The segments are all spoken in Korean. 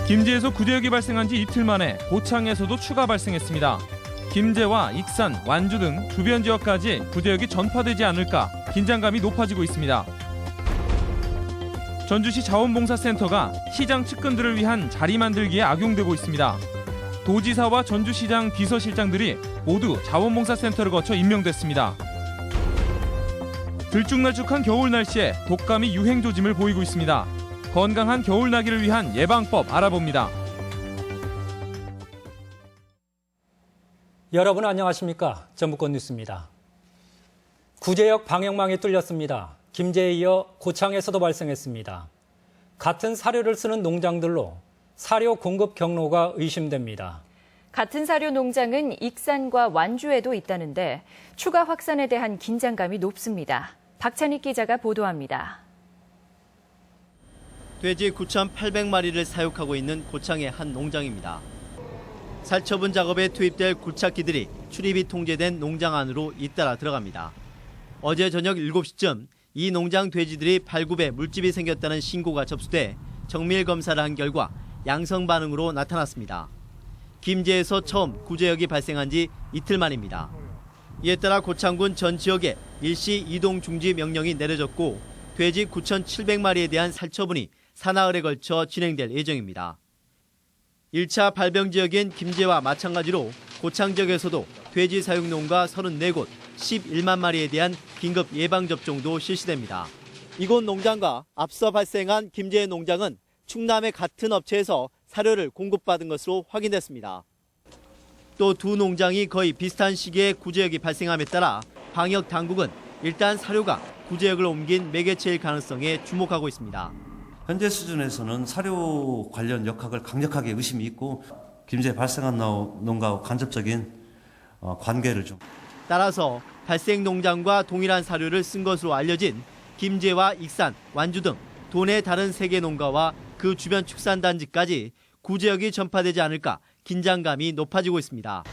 김제에서 구제역이 발생한 지 이틀 만에 고창에서도 추가 발생했습니다. 김제와 익산, 완주 등 주변 지역까지 구제역이 전파되지 않을까 긴장감이 높아지고 있습니다. 전주시 자원봉사센터가 시장 측근들을 위한 자리 만들기에 악용되고 있습니다. 도지사와 전주시장 비서실장들이 모두 자원봉사센터를 거쳐 임명됐습니다. 들쭉날쭉한 겨울 날씨에 독감이 유행 조짐을 보이고 있습니다. 건강한 겨울 나기를 위한 예방법 알아봅니다. 여러분 안녕하십니까? 전북권 뉴스입니다. 구제역 방역망이 뚫렸습니다. 김제에 이어 고창에서도 발생했습니다. 같은 사료를 쓰는 농장들로 사료 공급 경로가 의심됩니다. 같은 사료 농장은 익산과 완주에도 있다는데 추가 확산에 대한 긴장감이 높습니다. 박찬익 기자가 보도합니다. 돼지 9,800마리를 사육하고 있는 고창의 한 농장입니다. 살처분 작업에 투입될 굴착기들이 출입이 통제된 농장 안으로 잇따라 들어갑니다. 어제 저녁 7시쯤 이 농장 돼지들이 발굽에 물집이 생겼다는 신고가 접수돼 정밀 검사를 한 결과 양성 반응으로 나타났습니다. 김제에서 처음 구제역이 발생한 지 이틀 만입니다. 이에 따라 고창군 전 지역에 일시 이동 중지 명령이 내려졌고 돼지 9,700마리에 대한 살처분이 사나흘에 걸쳐 진행될 예정입니다. 1차 발병 지역인 김제와 마찬가지로 고창 지역에서도 돼지 사육 농가 34곳, 11만 마리에 대한 긴급 예방접종도 실시됩니다. 이곳 농장과 앞서 발생한 김제 농장은 충남의 같은 업체에서 사료를 공급받은 것으로 확인됐습니다. 또 두 농장이 거의 비슷한 시기에 구제역이 발생함에 따라 방역 당국은 일단 사료가 구제역을 옮긴 매개체일 가능성에 주목하고 있습니다. 현재 수준에서는 사료 관련 역학을 강력하게 의심이 있고 김제에 발생한 농가와 간접적인 관계를 좀. 따라서 발생 농장과 동일한 사료를 쓴 것으로 알려진 김제와 익산, 완주 등 도내 다른 3개 농가와 그 주변 축산단지까지 구제역이 전파되지 않을까 긴장감이 높아지고 있습니다.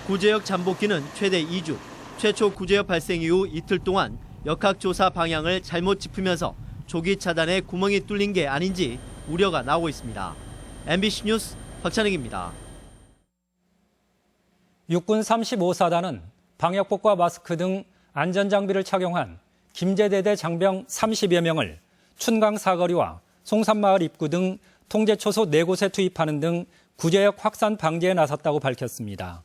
구제역 잠복기는 최대 2주, 최초 구제역 발생 이후 이틀 동안 역학조사 방향을 잘못 짚으면서 조기 차단에 구멍이 뚫린 게 아닌지 우려가 나오고 있습니다. MBC 뉴스 박찬익입니다. 육군 35사단은 방역복과 마스크 등 안전장비를 착용한 김제대대 장병 30여 명을 춘강 사거리와 송산마을 입구 등 통제 초소 4곳에 투입하는 등 구제역 확산 방지에 나섰다고 밝혔습니다.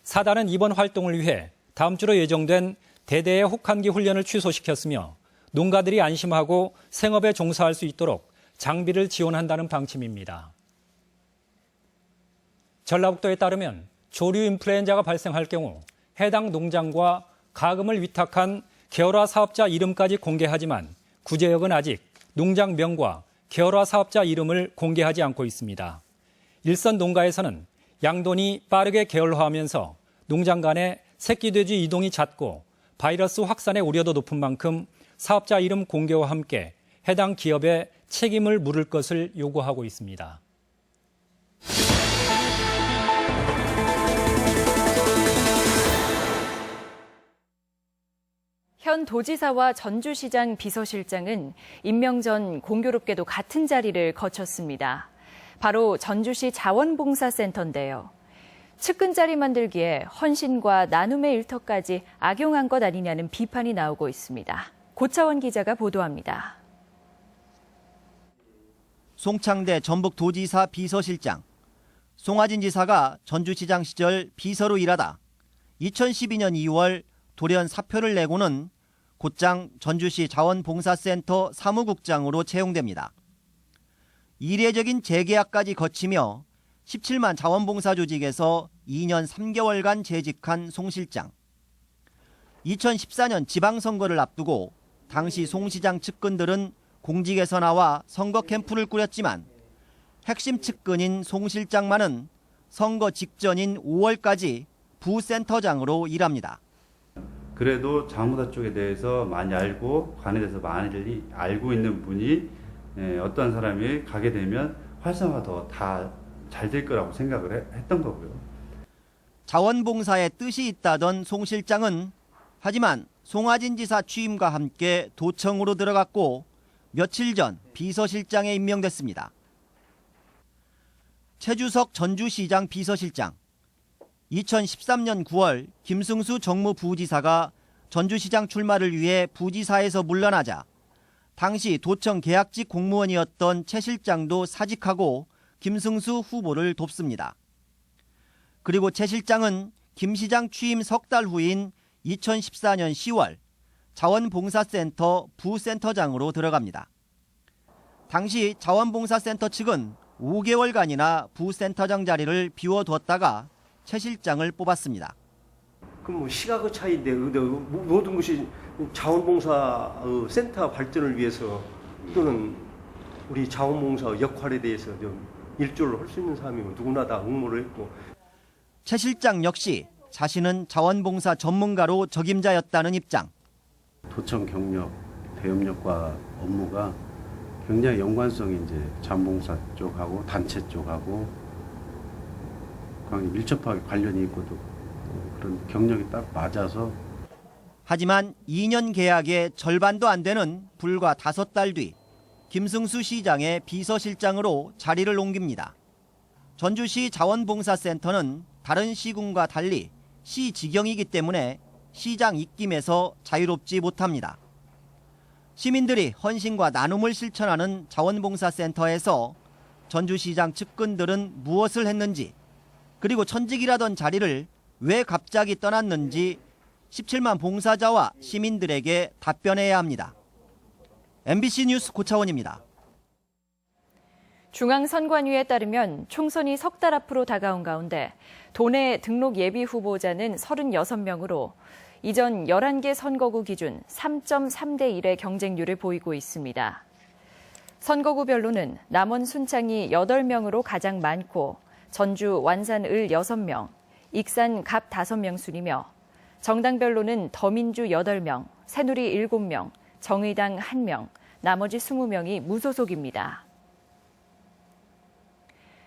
사단은 이번 활동을 위해 다음 주로 예정된 대대의 혹한기 훈련을 취소시켰으며 농가들이 안심하고 생업에 종사할 수 있도록 장비를 지원한다는 방침입니다. 전라북도에 따르면 조류 인플루엔자가 발생할 경우 해당 농장과 가금을 위탁한 계열화 사업자 이름까지 공개하지만 구제역은 아직 농장 명과 계열화 사업자 이름을 공개하지 않고 있습니다. 일선 농가에서는 양돈이 빠르게 계열화하면서 농장 간의 새끼돼지 이동이 잦고 바이러스 확산의 우려도 높은 만큼 사업자 이름 공개와 함께 해당 기업에 책임을 물을 것을 요구하고 있습니다. 현 도지사와 전주시장 비서실장은 임명 전 공교롭게도 같은 자리를 거쳤습니다. 바로 전주시 자원봉사센터인데요. 측근 자리 만들기에 헌신과 나눔의 일터까지 악용한 것 아니냐는 비판이 나오고 있습니다. 고차원 기자가 보도합니다. 송창대 전북도지사 비서실장. 송하진 지사가 전주시장 시절 비서로 일하다 2012년 2월 돌연 사표를 내고는 곧장 전주시 자원봉사센터 사무국장으로 채용됩니다. 이례적인 재계약까지 거치며 17만 자원봉사 조직에서 2년 3개월간 재직한 송 실장. 2014년 지방선거를 앞두고 당시 송 시장 측근들은 공직에서 나와 선거 캠프를 꾸렸지만 핵심 측근인 송 실장만은 선거 직전인 5월까지 부센터장으로 일합니다. 그래도 자원봉사 쪽에 대해서 많이 알고 관에 대해서 많이 알고 있는 분이 어떤 사람이 가게 되면 활성화 더 다 잘 될 거라고 생각을 했던 거고요. 자원봉사에 뜻이 있다던 송 실장은 하지만 송하진 지사 취임과 함께 도청으로 들어갔고 며칠 전 비서실장에 임명됐습니다. 최주석 전주시장 비서실장, 2013년 9월 김승수 정무부지사가 전주시장 출마를 위해 부지사에서 물러나자 당시 도청 계약직 공무원이었던 최 실장도 사직하고 김승수 후보를 돕습니다. 그리고 최 실장은 김 시장 취임 석 달 후인 2014년 10월 자원봉사센터 부센터장으로 들어갑니다. 당시 자원봉사센터 측은 5개월간이나 부센터장 자리를 비워두었다가 최 실장을 뽑았습니다. 그럼 뭐 시각의 차이인데 모든 것이 자원봉사 센터 발전을 위해서 또는 우리 자원봉사 역할에 대해서 좀 일조를 할 수 있는 사람이면 누구나 다 응모를 했고. 최 실장 역시 자신은 자원봉사 전문가로 적임자였다는 입장. 도청 경력, 대업력과 업무가 굉장히 연관성이 이제 자원봉사 쪽하고 단체 쪽하고 굉장히 밀접하게 관련이 있고 또 그런 경력이 딱 맞아서. 하지만 2년 계약의 절반도 안 되는 불과 5달 뒤 김승수 시장의 비서실장으로 자리를 옮깁니다. 전주시 자원봉사센터는 다른 시군과 달리 시 직영이기 때문에 시장 입김에서 자유롭지 못합니다. 시민들이 헌신과 나눔을 실천하는 자원봉사센터에서 전주시장 측근들은 무엇을 했는지, 그리고 천직이라던 자리를 왜 갑자기 떠났는지 17만 봉사자와 시민들에게 답변해야 합니다. MBC 뉴스 고차원입니다. 중앙선관위에 따르면 총선이 석 달 앞으로 다가온 가운데 도내 등록 예비 후보자는 36명으로 이전 11개 선거구 기준 3.3대 1의 경쟁률을 보이고 있습니다. 선거구별로는 남원 순창이 8명으로 가장 많고 전주 완산 을 6명, 익산 갑 5명 순이며 정당별로는 더민주 8명, 새누리 7명, 정의당 1명, 나머지 20명이 무소속입니다.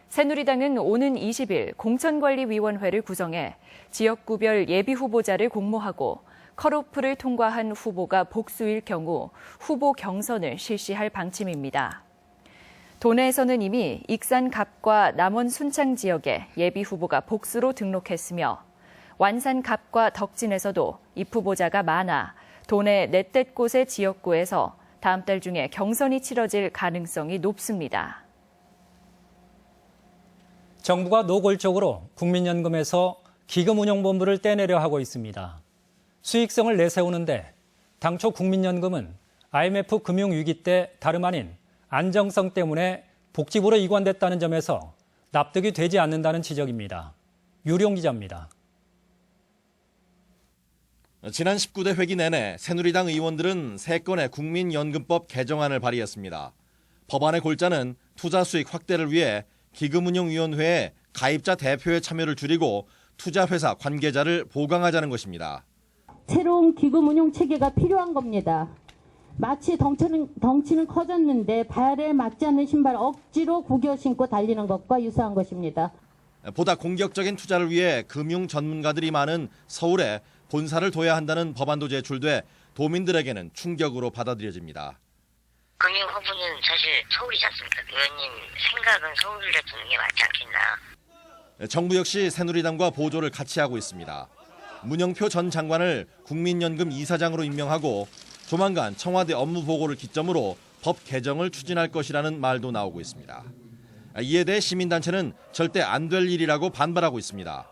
새누리당은 오는 20일 공천관리위원회를 구성해 지역구별 예비후보자를 공모하고 컷오프를 통과한 후보가 복수일 경우 후보 경선을 실시할 방침입니다. 도내에서는 이미 익산 갑과 남원 순창 지역에 예비후보가 복수로 등록했으며 완산 갑과 덕진에서도 입후보자가 많아 도내 넷댓 곳의 지역구에서 다음 달 중에 경선이 치러질 가능성이 높습니다. 정부가 노골적으로 국민연금에서 기금운용본부를 떼내려 하고 있습니다. 수익성을 내세우는데 당초 국민연금은 IMF 금융위기 때 다름 아닌 안정성 때문에 복지부로 이관됐다는 점에서 납득이 되지 않는다는 지적입니다. 유룡 기자입니다. 지난 19대 회기 내내 새누리당 의원들은 3건의 국민연금법 개정안을 발의했습니다. 법안의 골자는 투자 수익 확대를 위해 기금운용위원회에 가입자 대표의 참여를 줄이고 투자회사 관계자를 보강하자는 것입니다. 새로운 기금운용 체계가 필요한 겁니다. 마치 덩치는 커졌는데 발에 맞지 않는 신발 억지로 구겨 신고 달리는 것과 유사한 것입니다. 보다 공격적인 투자를 위해 금융 전문가들이 많은 서울에 본사를 둬야 한다는 법안도 제출돼 도민들에게는 충격으로 받아들여집니다. 금융허브는 사실 서울이지 않습니까? 의원님 생각은 서울을 두는 게 맞지 않겠나. 정부 역시 새누리당과 보조를 같이 하고 있습니다. 문영표 전 장관을 국민연금 이사장으로 임명하고 조만간 청와대 업무 보고를 기점으로 법 개정을 추진할 것이라는 말도 나오고 있습니다. 이에 대해 시민단체는 절대 안 될 일이라고 반발하고 있습니다.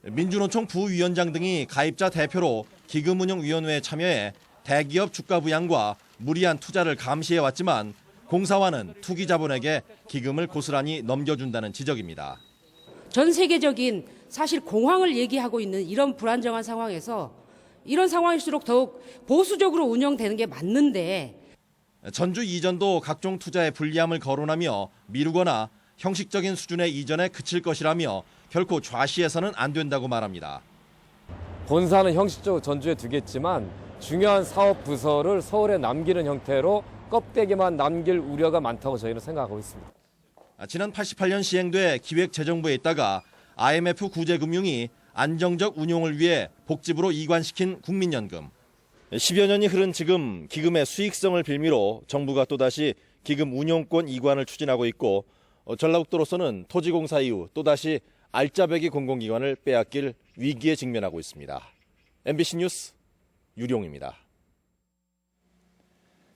민주노총 부위원장 등이 가입자 대표로 기금운용위원회에 참여해 대기업 주가 부양과 무리한 투자를 감시해왔지만 공사와는 투기자본에게 기금을 고스란히 넘겨준다는 지적입니다. 전 세계적인 사실 공황을 얘기하고 있는 이런 불안정한 상황에서 이런 상황일수록 더욱 보수적으로 운영되는 게 맞는데 전주 이전도 각종 투자에 불리함을 거론하며 미루거나 형식적인 수준의 이전에 그칠 것이라며 결코 좌시해서는 안 된다고 말합니다. 본사는 형식적으로 전주에 두겠지만 중요한 사업 부서를 서울에 남기는 형태로 껍데기만 남길 우려가 많다고 저희는 생각하고 있습니다. 지난 88년 시행돼 기획재정부에 있다가 IMF 구제금융이 안정적 운용을 위해 복지부로 이관시킨 국민연금. 10여 년이 흐른 지금 기금의 수익성을 빌미로 정부가 또다시 기금 운용권 이관을 추진하고 있고 전라북도로서는 토지공사 이후 또다시 알짜배기 공공기관을 빼앗길 위기에 직면하고 있습니다. MBC 뉴스 유룡입니다.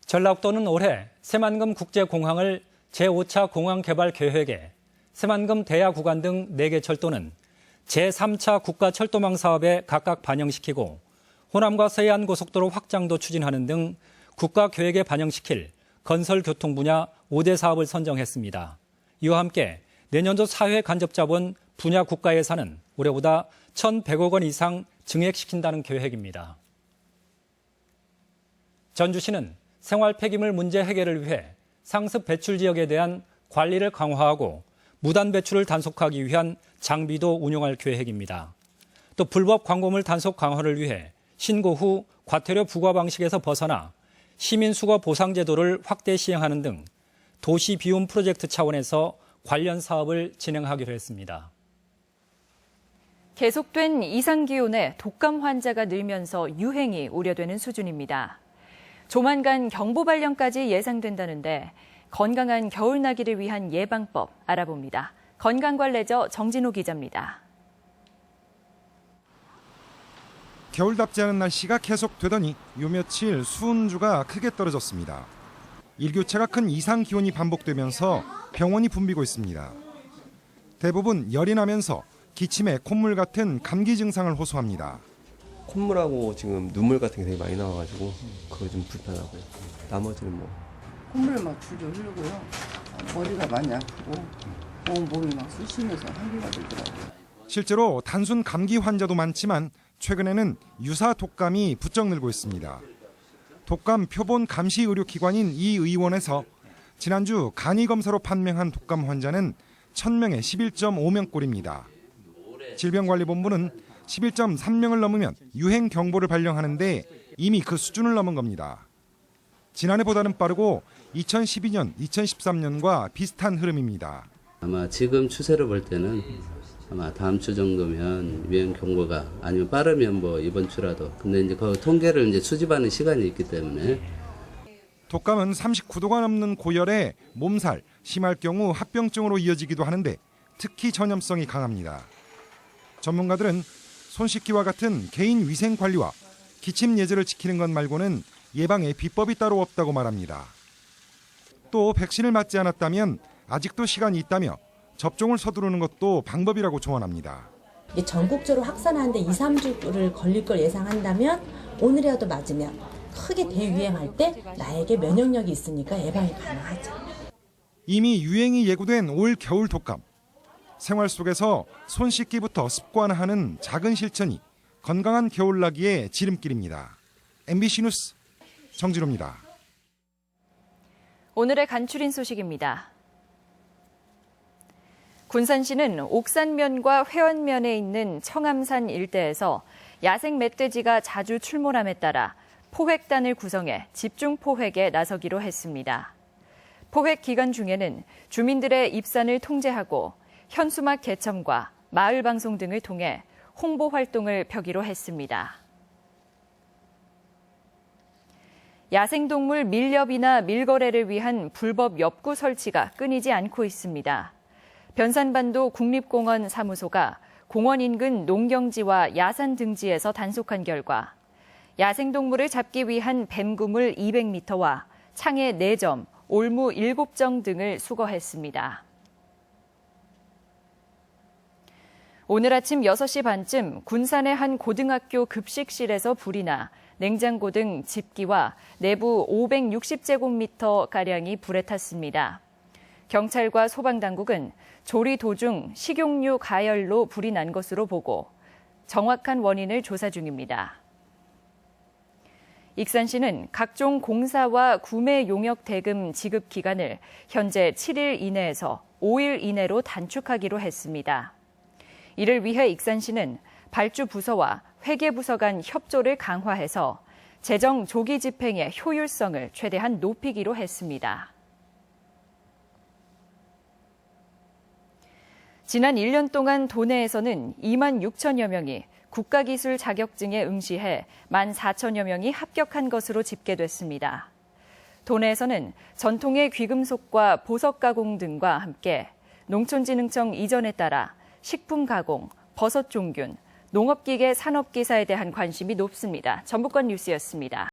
전라북도는 올해 새만금 국제공항을 제5차 공항개발 계획에 새만금 대야 구간 등 4개 철도는 제3차 국가철도망 사업에 각각 반영시키고 호남과 서해안 고속도로 확장도 추진하는 등 국가계획에 반영시킬 건설교통 분야 5대 사업을 선정했습니다. 이와 함께 내년도 사회 간접자본 분야 국가 예산은 올해보다 1,100억 원 이상 증액시킨다는 계획입니다. 전주시는 생활 폐기물 문제 해결을 위해 상습 배출 지역에 대한 관리를 강화하고 무단 배출을 단속하기 위한 장비도 운용할 계획입니다. 또 불법 광고물 단속 강화를 위해 신고 후 과태료 부과 방식에서 벗어나 시민 수거 보상 제도를 확대 시행하는 등 도시 비움 프로젝트 차원에서 관련 사업을 진행하기로 했습니다. 계속된 이상기온에 독감 환자가 늘면서 유행이 우려되는 수준입니다. 조만간 경보 발령까지 예상된다는데 건강한 겨울나기를 위한 예방법 알아봅니다. 건강관례저 정진호 기자입니다. 겨울답지 않은 날씨가 계속되더니 요 며칠 수온주가 크게 떨어졌습니다. 일교차가 큰 이상 기온이 반복되면서 병원이 붐비고 있습니다. 대부분 열이 나면서 기침에 콧물 같은 감기 증상을 호소합니다. 콧물하고 지금 눈물 같은 게 되게 많이 나와가지고 그거 좀 불편하고요. 나머지는 뭐 콧물을 막 줄줄 흐르고요. 머리가 많이 아프고 온 몸이 막 쑤시면서 한기가 들더라고요. 실제로 단순 감기 환자도 많지만 최근에는 유사 독감이 부쩍 늘고 있습니다. 독감 표본 감시 의료기관인 이 의원에서 지난주 간이검사로 판명한 독감 환자는 1000명에 11.5명꼴입니다. 질병관리본부는 11.3명을 넘으면 유행 경보를 발령하는데 이미 그 수준을 넘은 겁니다. 지난해보다는 빠르고 2012년, 2013년과 비슷한 흐름입니다. 아마 지금 추세로 볼 때는 아마 다음 주 정도면 유행 경보가 아니면 빠르면 뭐 이번 주라도 근데 이제 그 통계를 이제 수집하는 시간이 있기 때문에 독감은 39도가 넘는 고열에 몸살, 심할 경우 합병증으로 이어지기도 하는데 특히 전염성이 강합니다. 전문가들은 손 씻기와 같은 개인 위생 관리와 기침 예절을 지키는 것 말고는 예방에 비법이 따로 없다고 말합니다. 또 백신을 맞지 않았다면 아직도 시간이 있다며 접종을 서두르는 것도 방법이라고 조언합니다. 전국적으로 확산하는데 2, 3주를 걸릴 걸 예상한다면 오늘이라도 맞으면 크게 대유행할 때 나에게 면역력이 있으니까 예방이 가능하죠. 이미 유행이 예고된 올 겨울 독감. 생활 속에서 손 씻기부터 습관화하는 작은 실천이 건강한 겨울나기의 지름길입니다. MBC 뉴스 정진호입니다. 오늘의 간추린 소식입니다. 군산시는 옥산면과 회원면에 있는 청암산 일대에서 야생 멧돼지가 자주 출몰함에 따라 포획단을 구성해 집중 포획에 나서기로 했습니다. 포획 기간 중에는 주민들의 입산을 통제하고 현수막 개첨과 마을 방송 등을 통해 홍보 활동을 펴기로 했습니다. 야생동물 밀렵이나 밀거래를 위한 불법 엽구 설치가 끊이지 않고 있습니다. 변산반도 국립공원 사무소가 공원 인근 농경지와 야산 등지에서 단속한 결과 야생동물을 잡기 위한 뱀구물 200m와 창에 4점, 올무 7정 등을 수거했습니다. 오늘 아침 6시 반쯤 군산의 한 고등학교 급식실에서 불이 나 냉장고 등 집기와 내부 560제곱미터가량이 불에 탔습니다. 경찰과 소방당국은 조리 도중 식용유 가열로 불이 난 것으로 보고 정확한 원인을 조사 중입니다. 익산시는 각종 공사와 구매 용역 대금 지급 기간을 현재 7일 이내에서 5일 이내로 단축하기로 했습니다. 이를 위해 익산시는 발주부서와 회계부서 간 협조를 강화해서 재정 조기 집행의 효율성을 최대한 높이기로 했습니다. 지난 1년 동안 도내에서는 2만 6천여 명이 국가기술 자격증에 응시해 1만 4천여 명이 합격한 것으로 집계됐습니다. 도내에서는 전통의 귀금속과 보석 가공 등과 함께 농촌진흥청 이전에 따라 식품 가공, 버섯 종균, 농업기계 산업기사에 대한 관심이 높습니다. 전북권 뉴스였습니다.